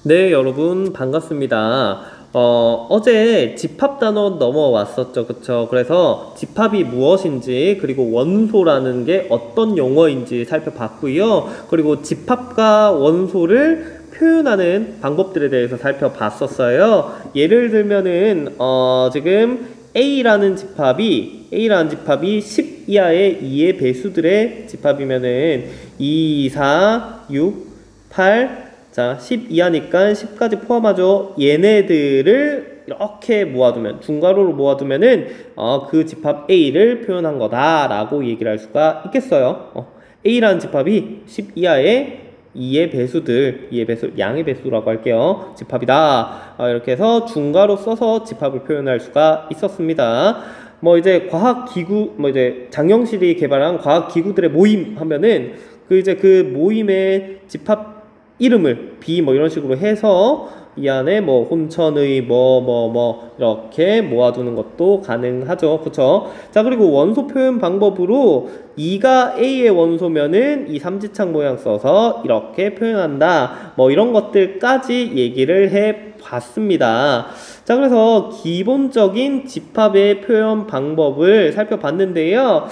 네, 여러분 반갑습니다. 어제 집합 단원 넘어왔었죠. 그쵸? 그래서 집합이 무엇인지, 그리고 원소라는 게 어떤 용어인지 살펴봤고요. 그리고 집합과 원소를 표현하는 방법들에 대해서 살펴봤었어요. 예를 들면은, 지금 A라는 집합이 10 이하의 2의 배수들의 집합이면은 2, 4, 6, 8, 자, 10 이하니까 10까지 포함하죠. 얘네들을 이렇게 모아두면, 중괄호로 모아두면은, 그 집합 A를 표현한 거다라고 얘기를 할 수가 있겠어요. A라는 집합이 10 이하의 2의 배수들, 2의 배수, 양의 배수라고 할게요. 집합이다. 이렇게 해서 중괄호 써서 집합을 표현할 수가 있었습니다. 이제 이제 장영실이 개발한 과학기구들의 모임 하면은, 그 모임의 집합 이름을 B 이런 식으로 해서 이 안에 혼천의 이렇게 모아두는 것도 가능하죠. 그쵸? 자, 그리고 원소 표현 방법으로 2가 A의 원소면은 이 삼지창 모양 써서 이렇게 표현한다. 이런 것들까지 얘기를 해 봤습니다. 자, 그래서 기본적인 집합의 표현 방법을 살펴봤는데요.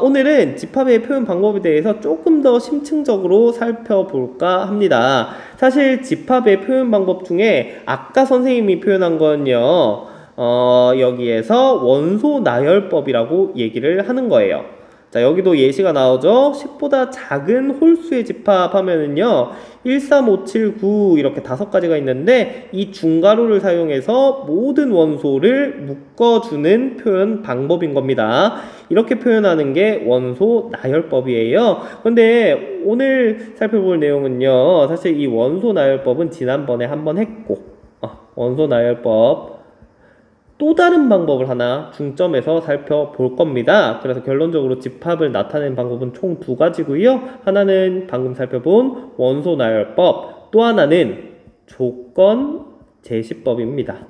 오늘은 집합의 표현 방법에 대해서 조금 더 심층적으로 살펴볼까 합니다. 사실 집합의 표현 방법 중에 아까 선생님이 표현한 건요, 여기에서 원소 나열법이라고 얘기를 하는 거예요. 자, 여기도 예시가 나오죠. 10보다 작은 홀수의 집합 하면은요, 1, 3, 5, 7, 9 이렇게 5가지가 있는데, 이 중괄호를 사용해서 모든 원소를 묶어주는 표현 방법인 겁니다. 이렇게 표현하는 게 원소 나열법이에요. 근데 오늘 살펴볼 내용은요, 사실 이 원소 나열법은 지난번에 한번 했고, 원소 나열법 또 다른 방법을 하나 중점에서 살펴볼 겁니다. 그래서 결론적으로 집합을 나타내는 방법은 총 2가지고요. 하나는 방금 살펴본 원소 나열법, 또 하나는 조건 제시법입니다.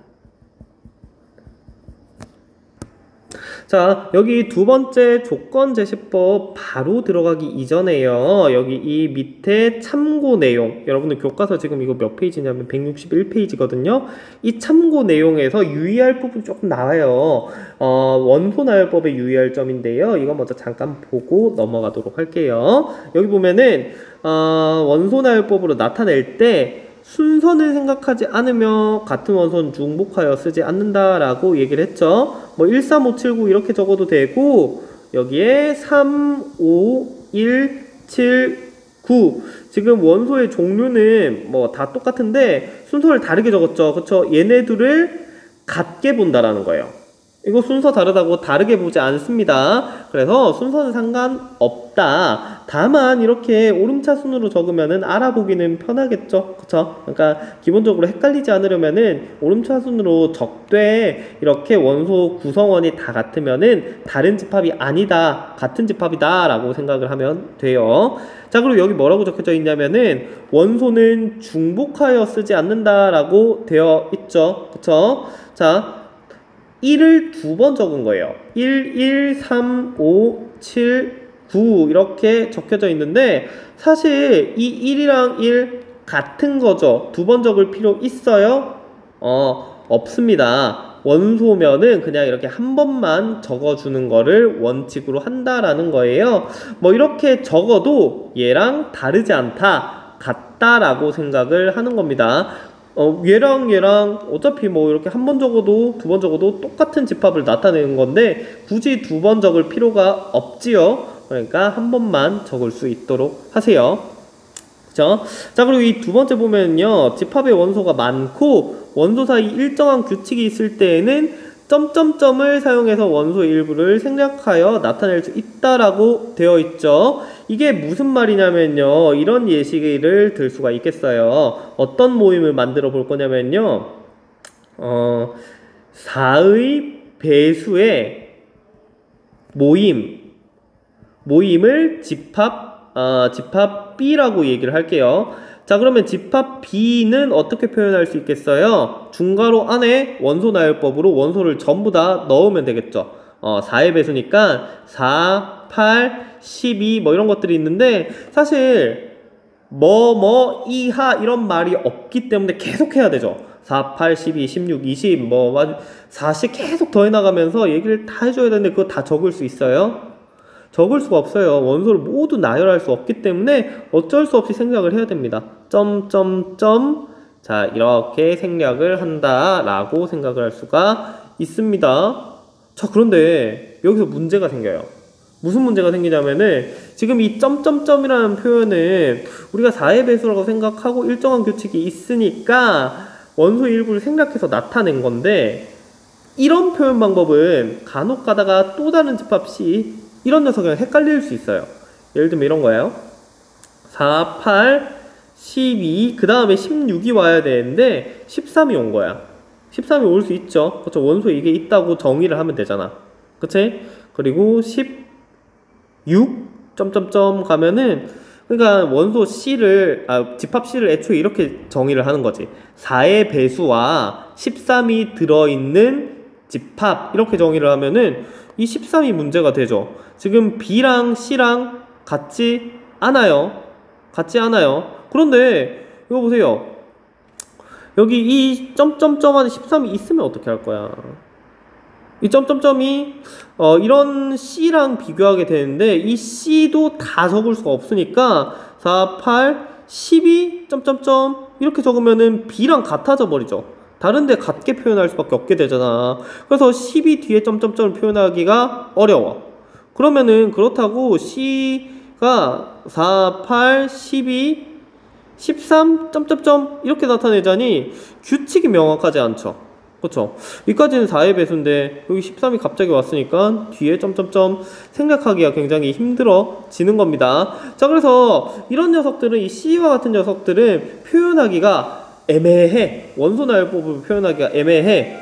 자, 여기 두 번째 조건 제시법 바로 들어가기 이전에요. 여기 이 밑에 참고 내용, 여러분들 교과서 지금 이거 몇 페이지냐면 161페이지거든요. 이 참고 내용에서 유의할 부분 조금 나와요. 원소 나열법에 유의할 점인데요. 이거 먼저 잠깐 보고 넘어가도록 할게요. 여기 보면은 원소 나열법으로 나타낼 때 순서를 생각하지 않으며 같은 원소는 중복하여 쓰지 않는다라고 얘기를 했죠. 1, 3, 5, 7, 9 이렇게 적어도 되고, 여기에 3, 5, 1, 7, 9 지금 원소의 종류는 다 똑같은데 순서를 다르게 적었죠. 그쵸? 얘네들을 같게 본다라는 거예요. 이거 순서 다르다고 다르게 보지 않습니다. 그래서 순서는 상관없다. 다만 이렇게 오름차순으로 적으면은 알아보기는 편하겠죠. 그쵸? 그러니까 기본적으로 헷갈리지 않으려면은 오름차순으로 적되 이렇게 원소 구성원이 다 같으면은 다른 집합이 아니다, 같은 집합이다 라고 생각을 하면 돼요. 자, 그리고 여기 뭐라고 적혀져 있냐면은 원소는 중복하여 쓰지 않는다 라고 되어 있죠. 그쵸? 자, 1을 2번 적은 거예요. 1, 1, 3, 5, 7, 9 이렇게 적혀져 있는데, 사실 이 1이랑 1 같은 거죠. 2번 적을 필요 있어요? 없습니다. 원소면은 그냥 이렇게 한 번만 적어주는 거를 원칙으로 한다라는 거예요. 이렇게 적어도 얘랑 다르지 않다, 같다라고 생각을 하는 겁니다. 얘랑 어차피 이렇게 한 번 적어도 2번 적어도 똑같은 집합을 나타내는 건데 굳이 2번 적을 필요가 없지요. 그러니까 한 번만 적을 수 있도록 하세요. 그쵸? 자, 그리고 이 두 번째 보면요, 집합의 원소가 많고 원소 사이 일정한 규칙이 있을 때에는 점점점을 사용해서 원소의 일부를 생략하여 나타낼 수 있다라고 되어 있죠. 이게 무슨 말이냐면요, 이런 예시를 들 수가 있겠어요. 어떤 모임을 만들어 볼 거냐면요, 4의 배수의 모임을 집합 B라고 얘기를 할게요. 자, 그러면 집합 B는 어떻게 표현할 수 있겠어요? 중괄호 안에 원소 나열법으로 원소를 전부 다 넣으면 되겠죠. 4의 배수니까 4, 8, 12 이런 것들이 있는데, 사실 뭐 이하 이런 말이 없기 때문에 계속 해야 되죠. 4, 8, 12, 16, 20, 40 계속 더해 나가면서 얘기를 다 해줘야 되는데 그거 다 적을 수 있어요? 적을 수가 없어요. 원소를 모두 나열할 수 없기 때문에 어쩔 수 없이 생략을 해야 됩니다. 자, 이렇게 생략을 한다라고 생각을 할 수가 있습니다. 자, 그런데 여기서 문제가 생겨요. 무슨 문제가 생기냐면은 지금 이 점점점이라는 표현은 우리가 4의 배수라고 생각하고 일정한 규칙이 있으니까 원소의 일부를 생략해서 나타낸 건데, 이런 표현 방법은 간혹 가다가 또 다른 집합 C 이런 녀석이랑 헷갈릴 수 있어요. 예를 들면 이런 거예요. 4, 8, 12, 그 다음에 16이 와야 되는데 13이 온 거야. 13이 올 수 있죠. 그쵸? 원소에 이게 있다고 정의를 하면 되잖아. 그치? 그리고 16, 점점점 가면은, 그러니까 원소 C를, 집합 C를 애초에 이렇게 정의를 하는 거지. 4의 배수와 13이 들어있는 집합, 이렇게 정의를 하면은 이 13이 문제가 되죠. 지금 B랑 C랑 같지 않아요. 그런데 이거 보세요. 여기 이 점점점 안에 13이 있으면 어떻게 할 거야? 이 점점점이 이런 C랑 비교하게 되는데 이 C도 다 적을 수가 없으니까 4, 8, 12, 점점점 이렇게 적으면은 B랑 같아져 버리죠. 다른데 같게 표현할 수밖에 없게 되잖아. 그래서 12 뒤에 점점점을 표현하기가 어려워. 그러면은 그렇다고 C가 4, 8, 12, 13, 점점점 이렇게 나타내자니 규칙이 명확하지 않죠. 그쵸? 여기까지는 4의 배수인데 여기 13이 갑자기 왔으니까 뒤에 점점점 생략하기가 굉장히 힘들어지는 겁니다. 자, 그래서 이런 녀석들은, 이 C와 같은 녀석들은 표현하기가 애매해. 원소 나열법을 표현하기가 애매해.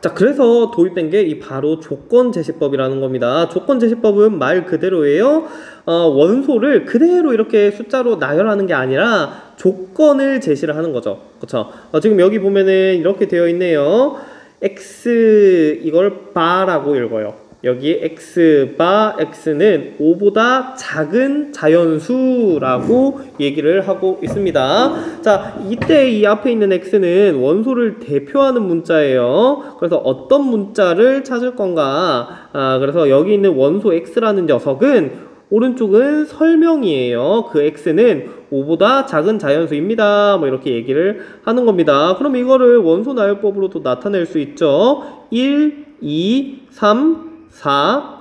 자, 그래서 도입된 게 이 바로 조건제시법이라는 겁니다. 조건제시법은 말 그대로예요. 원소를 그대로 이렇게 숫자로 나열하는 게 아니라 조건을 제시를 하는 거죠. 그쵸? 지금 여기 보면은 이렇게 되어 있네요. x 이걸 바라고 읽어요. 여기 x 바 x는 5보다 작은 자연수라고 얘기를 하고 있습니다. 자, 이때 이 앞에 있는 x는 원소를 대표하는 문자예요. 그래서 어떤 문자를 찾을 건가? 그래서 여기 있는 원소 x라는 녀석은 오른쪽은 설명이에요. 그 x는 5보다 작은 자연수입니다. 뭐 이렇게 얘기를 하는 겁니다. 그럼 이거를 원소 나열법으로도 나타낼 수 있죠. 1, 2, 3, 4,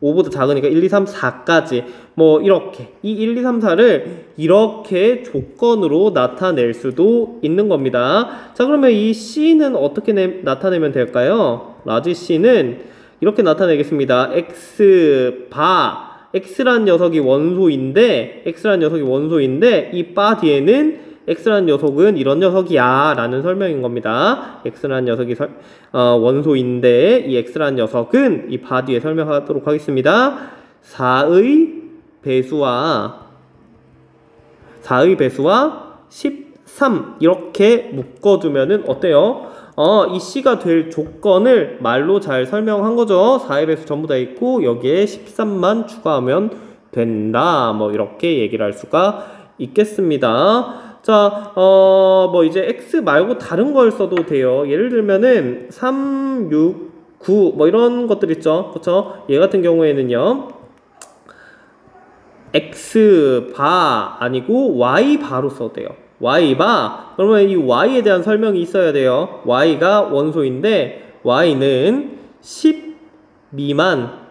5보다 작으니까 1, 2, 3, 4까지 뭐 이렇게 이 1, 2, 3, 4를 이렇게 조건으로 나타낼 수도 있는 겁니다. 자, 그러면 이 C는 어떻게 나타내면 될까요? 라지 C는 이렇게 나타내겠습니다. x 바 x라는 녀석이 원소인데 이 바 뒤에는 x라는 녀석은 이런 녀석이야 라는 설명인 겁니다. x라는 녀석이 원소인데 이 x라는 녀석은 이 바 뒤에 설명하도록 하겠습니다. 4의 배수와 13 이렇게 묶어두면은 어때요? 이 C가 될 조건을 말로 잘 설명한 거죠. 4의 배수 전부 다 있고 여기에 13만 추가하면 된다. 뭐 이렇게 얘기를 할 수가 있겠습니다. 자, 뭐 이제 x 말고 다른 걸 써도 돼요. 예를 들면은 3, 6, 9 뭐 이런 것들 있죠. 그쵸? 얘 같은 경우에는요. x 바 아니고 y 바로 써도 돼요. y 바. 그러면 이 y에 대한 설명이 있어야 돼요. y가 원소인데 y는 10 미만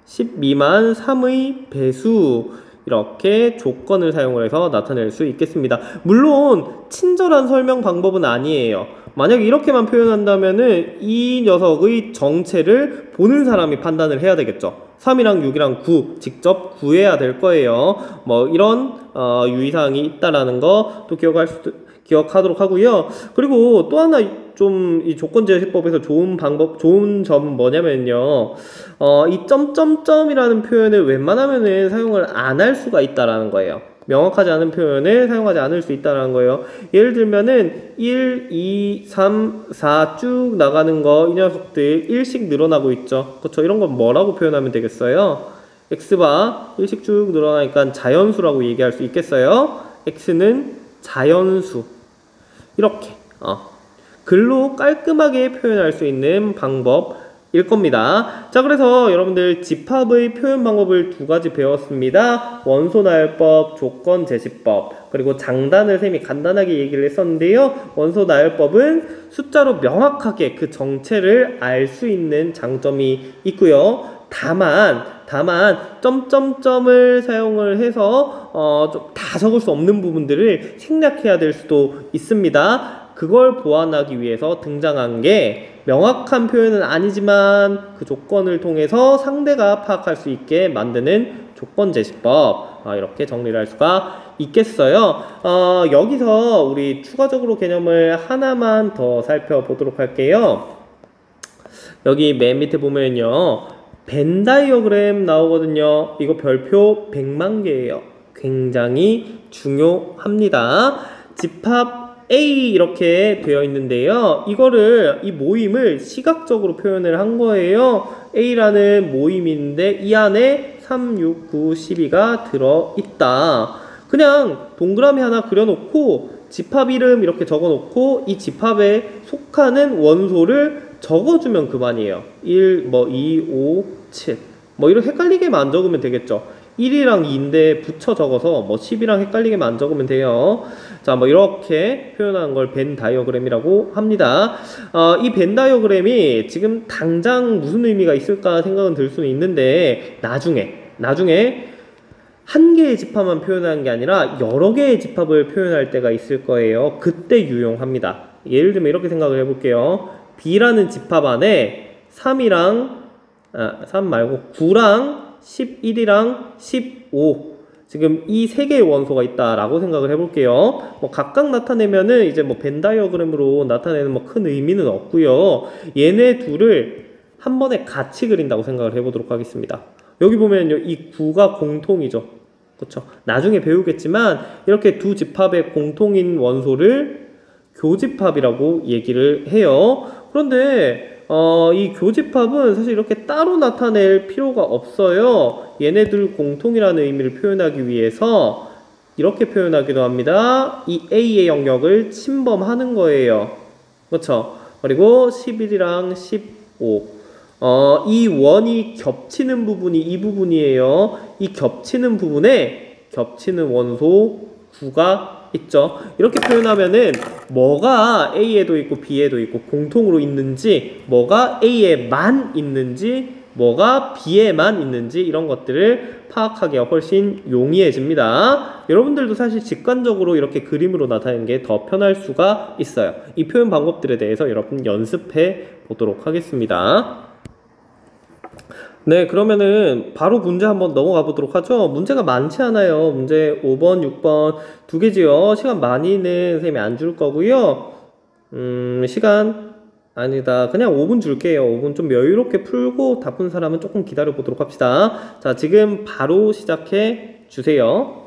3의 배수, 이렇게 조건을 사용을 해서 나타낼 수 있겠습니다. 물론 친절한 설명 방법은 아니에요. 만약에 이렇게만 표현한다면은 이 녀석의 정체를 보는 사람이 판단을 해야 되겠죠. 3이랑 6이랑 9 직접 구해야 될 거예요. 뭐 이런 유의사항이 있다라는 거 또 기억하도록 하고요. 그리고 또 하나 좀 이 조건제시법에서 좋은 점은 뭐냐면요. 이 점점점이라는 표현을 웬만하면은 사용을 안 할 수가 있다라는 거예요. 명확하지 않은 표현을 사용하지 않을 수 있다라는 거예요. 예를 들면은 1, 2, 3, 4 쭉 나가는 거, 이 녀석들 1씩 늘어나고 있죠. 그쵸? 이런 건 뭐라고 표현하면 되겠어요? x바 1씩 쭉 늘어나니까 자연수라고 얘기할 수 있겠어요. x는 자연수. 이렇게 글로 깔끔하게 표현할 수 있는 방법일 겁니다. 자, 그래서 여러분들 집합의 표현 방법을 두 가지 배웠습니다. 원소 나열법, 조건 제시법, 그리고 장단을 쌤이 간단하게 얘기를 했었는데요. 원소 나열법은 숫자로 명확하게 그 정체를 알 수 있는 장점이 있고요. 다만 점점점을 사용을 해서 좀 다 적을 수 없는 부분들을 생략해야 될 수도 있습니다. 그걸 보완하기 위해서 등장한 게 명확한 표현은 아니지만 그 조건을 통해서 상대가 파악할 수 있게 만드는 조건제시법, 이렇게 정리를 할 수가 있겠어요. 여기서 우리 추가적으로 개념을 하나만 더 살펴보도록 할게요. 여기 맨 밑에 보면요, 벤 다이어그램 나오거든요. 이거 별표 100만 개예요. 굉장히 중요합니다. 집합 A 이렇게 되어 있는데요. 이 모임을 시각적으로 표현을 한 거예요. A라는 모임인데 이 안에 3, 6, 9, 12가 들어있다. 그냥 동그라미 하나 그려놓고 집합 이름 이렇게 적어놓고 이 집합에 속하는 원소를 적어주면 그만이에요. 1, 2, 5, 7 이렇게 헷갈리게만 안 적으면 되겠죠. 1이랑 2인데 붙여 적어서 10이랑 헷갈리게만 안 적으면 돼요. 자, 이렇게 표현한 걸 벤 다이어그램이라고 합니다. 이 벤 다이어그램이 지금 당장 무슨 의미가 있을까 생각은 들 수는 있는데 나중에 한 개의 집합만 표현하는 게 아니라 여러 개의 집합을 표현할 때가 있을 거예요. 그때 유용합니다. 예를 들면 이렇게 생각을 해볼게요. B라는 집합 안에 3 말고 9랑 11이랑 15 지금 이 세 개의 원소가 있다라고 생각을 해볼게요. 각각 나타내면은 이제 벤 다이어그램으로 나타내는 큰 의미는 없고요. 얘네 둘을 한 번에 같이 그린다고 생각을 해보도록 하겠습니다. 여기 보면요, 이 9가 공통이죠. 그렇죠? 나중에 배우겠지만 이렇게 두 집합의 공통인 원소를 교집합이라고 얘기를 해요. 그런데 이 교집합은 사실 이렇게 따로 나타낼 필요가 없어요. 얘네들 공통이라는 의미를 표현하기 위해서 이렇게 표현하기도 합니다. 이 A의 영역을 침범하는 거예요. 그렇죠? 그리고 11이랑 15 이 원이 겹치는 부분이 이 부분이에요. 이 겹치는 부분에 겹치는 원소 9가 있죠. 이렇게 표현하면은 뭐가 A에도 있고 B에도 있고 공통으로 있는지, 뭐가 A에만 있는지, 뭐가 B에만 있는지 이런 것들을 파악하기가 훨씬 용이해집니다. 여러분들도 사실 직관적으로 이렇게 그림으로 나타내는 게 더 편할 수가 있어요. 이 표현 방법들에 대해서 여러분 연습해 보도록 하겠습니다. 네, 그러면은 바로 문제 한번 넘어가 보도록 하죠. 문제가 많지 않아요. 문제 5번, 6번 두 개지요. 시간 많이는 쌤이 안 줄 거고요. 시간 아니다. 그냥 5분 줄게요. 5분 좀 여유롭게 풀고 다 푼 사람은 조금 기다려 보도록 합시다. 자, 지금 바로 시작해 주세요.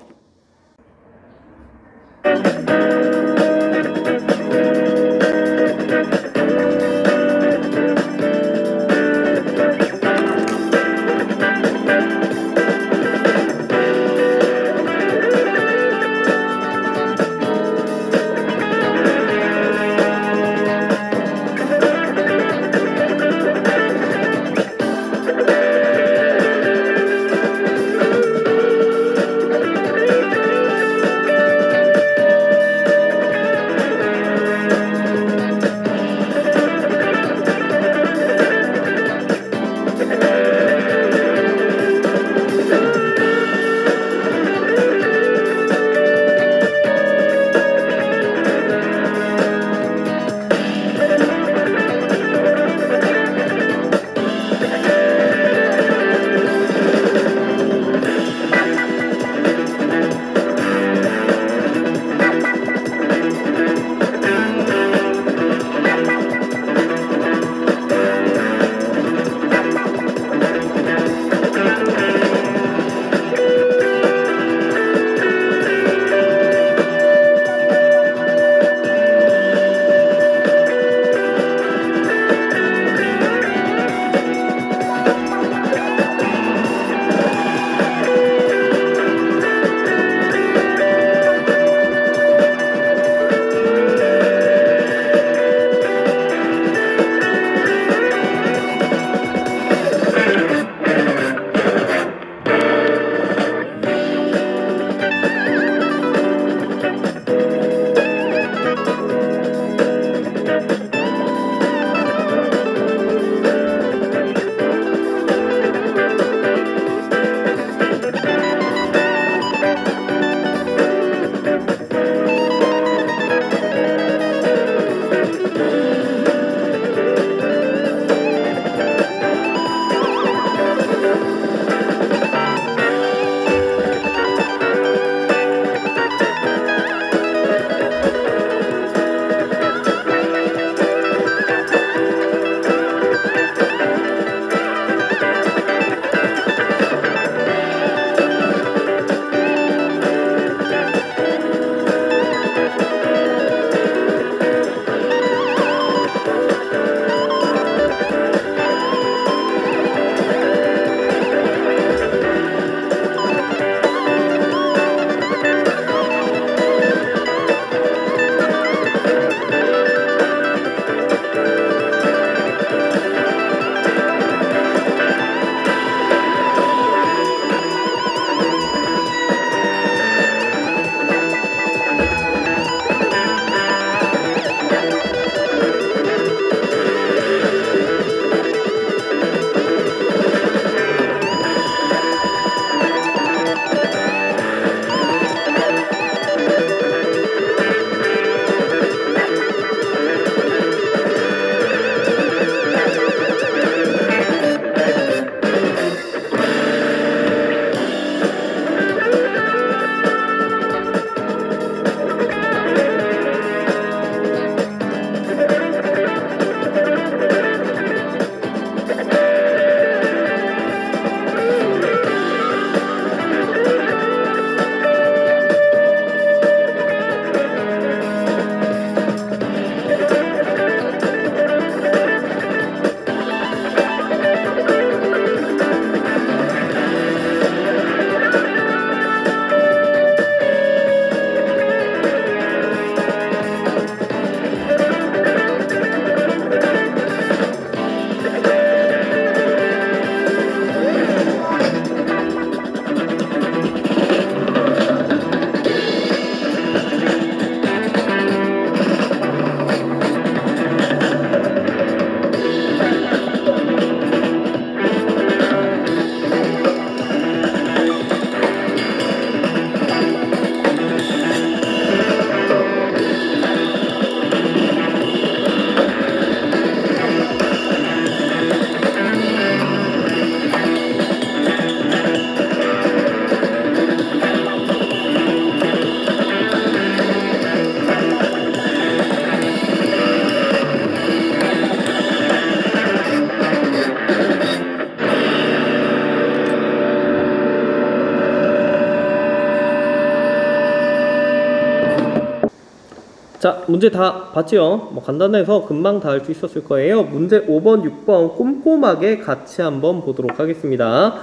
자, 문제 다 봤지요? 뭐 간단해서 금방 다 할 수 있었을 거예요. 문제 5번, 6번 꼼꼼하게 같이 한번 보도록 하겠습니다.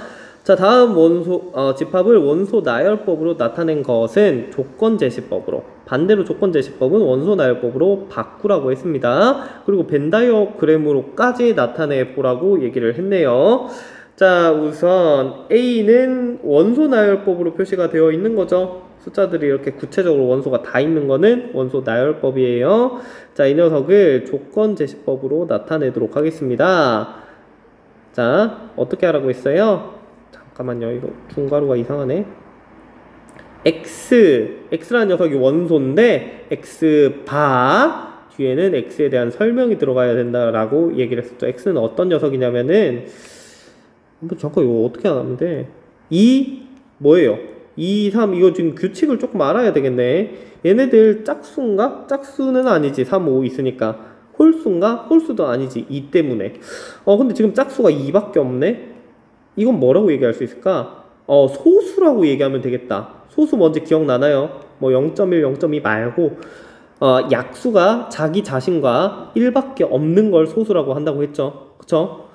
자, 다음 집합을 원소 나열법으로 나타낸 것은 조건제시법으로, 반대로 조건제시법은 원소 나열법으로 바꾸라고 했습니다. 그리고 벤 다이어그램으로까지 나타내 보라고 얘기를 했네요. 자, 우선 A는 원소 나열법으로 표시가 되어 있는 거죠. 숫자들이 이렇게 구체적으로 원소가 다 있는 거는 원소 나열법이에요. 자, 이 녀석을 조건제시법으로 나타내도록 하겠습니다. 자, 어떻게 하라고 했어요? 잠깐만요, 이거 중괄호가 이상하네. X라는 녀석이 원소인데 X바 뒤에는 X에 대한 설명이 들어가야 된다라고 얘기를 했었죠. X는 어떤 녀석이냐면은 잠깐 이거 어떻게 하면 돼? 2 뭐예요? 2, 3 이거 지금 규칙을 조금 알아야 되겠네. 얘네들 짝수인가? 짝수는 아니지. 3, 5 있으니까. 홀수인가? 홀수도 아니지. 2 때문에. 근데 지금 짝수가 2밖에 없네. 이건 뭐라고 얘기할 수 있을까? 소수라고 얘기하면 되겠다. 소수 뭔지 기억나나요? 뭐 0.1, 0.2 말고 약수가 자기 자신과 1밖에 없는 걸 소수라고 한다고 했죠. 그쵸?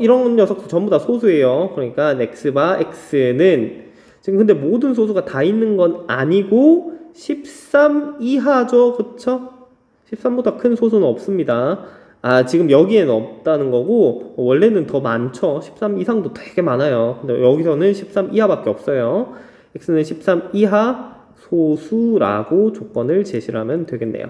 이런 녀석도 전부 다 소수예요. 그러니까 X바 X는 지금 근데 모든 소수가 다 있는 건 아니고 13 이하죠. 그쵸? 13보다 큰 소수는 없습니다. 지금 여기에는 없다는 거고 원래는 더 많죠. 13 이상도 되게 많아요. 근데 여기서는 13 이하밖에 없어요. X는 13 이하 소수라고 조건을 제시를 하면 되겠네요.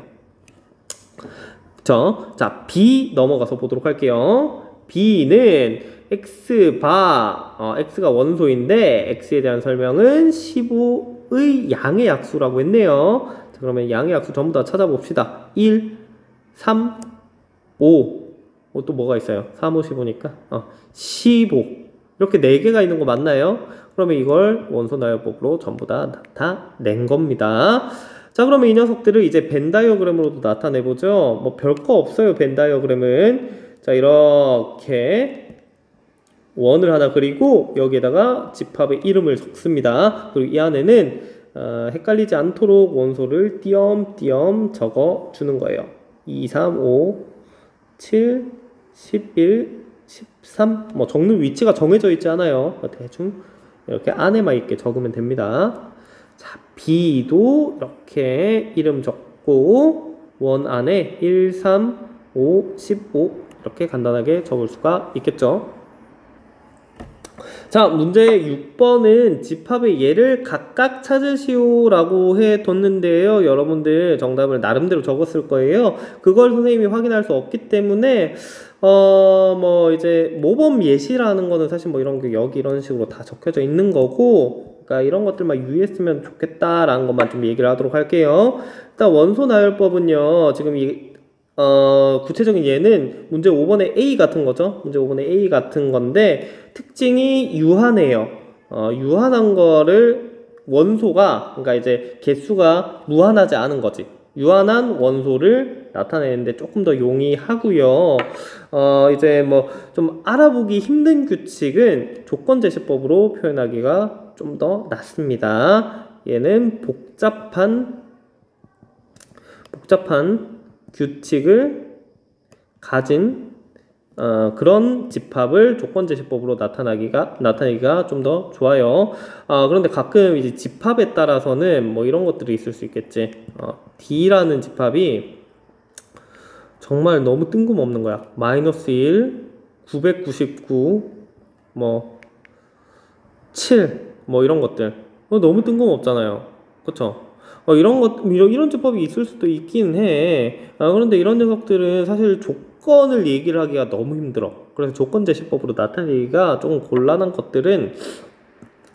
그쵸? 자, B 넘어가서 보도록 할게요. B는 X바, X가 원소인데 X에 대한 설명은 15의 양의 약수라고 했네요. 자, 그러면 양의 약수 전부 다 찾아봅시다. 1, 3, 5. 또 뭐가 있어요? 3, 5, 15니까 15. 이렇게 4개가 있는 거 맞나요? 그러면 이걸 원소 나열법으로 전부 다 나타낸 겁니다. 자, 그러면 이 녀석들을 이제 벤 다이어그램으로도 나타내보죠. 뭐 별거 없어요, 벤 다이어그램은. 자, 이렇게 원을 하나 그리고 여기에다가 집합의 이름을 적습니다. 그리고 이 안에는 헷갈리지 않도록 원소를 띄엄띄엄 적어 주는 거예요. 2, 3, 5, 7, 11, 13. 뭐 적는 위치가 정해져 있지 않아요. 대충 이렇게 안에만 있게 적으면 됩니다. 자, B도 이렇게 이름 적고 원 안에 1, 3, 5, 15 이렇게 간단하게 적을 수가 있겠죠. 자, 문제 6번은 집합의 예를 각각 찾으시오 라고 해뒀는데요. 여러분들 정답을 나름대로 적었을 거예요. 그걸 선생님이 확인할 수 없기 때문에 뭐 이제 모범 예시라는 거는 사실 뭐 이런 게 여기 이런 식으로 다 적혀져 있는 거고, 그러니까 이런 것들만 유의했으면 좋겠다라는 것만 좀 얘기를 하도록 할게요. 일단 원소 나열법은요, 지금 구체적인 예는 문제 5번의 A 같은 거죠. 문제 5번의 A 같은 건데 특징이 유한해요. 유한한 거를 원소가, 그러니까 이제 개수가 무한하지 않은 거지. 유한한 원소를 나타내는데 조금 더 용이하고요. 이제 뭐 좀 알아보기 힘든 규칙은 조건제시법으로 표현하기가 좀 더 낫습니다. 얘는 복잡한 규칙을 가진 그런 집합을 조건제시법으로 나타내기가 좀 더 좋아요. 그런데 가끔 이제 집합에 따라서는 뭐 이런 것들이 있을 수 있겠지. D라는 집합이 정말 너무 뜬금없는 거야. -1, 999, 뭐 7, 뭐 이런 것들. 너무 뜬금없잖아요. 그쵸? 이런 집합이 있을 수도 있긴 해. 그런데 이런 녀석들은 사실 조건을 얘기를 하기가 너무 힘들어. 그래서 조건제시법으로 나타내기가 조금 곤란한 것들은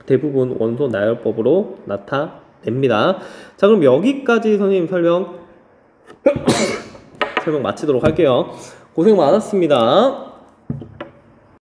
대부분 원소 나열법으로 나타냅니다. 자, 그럼 여기까지 선생님 설명 마치도록 할게요. 고생 많았습니다.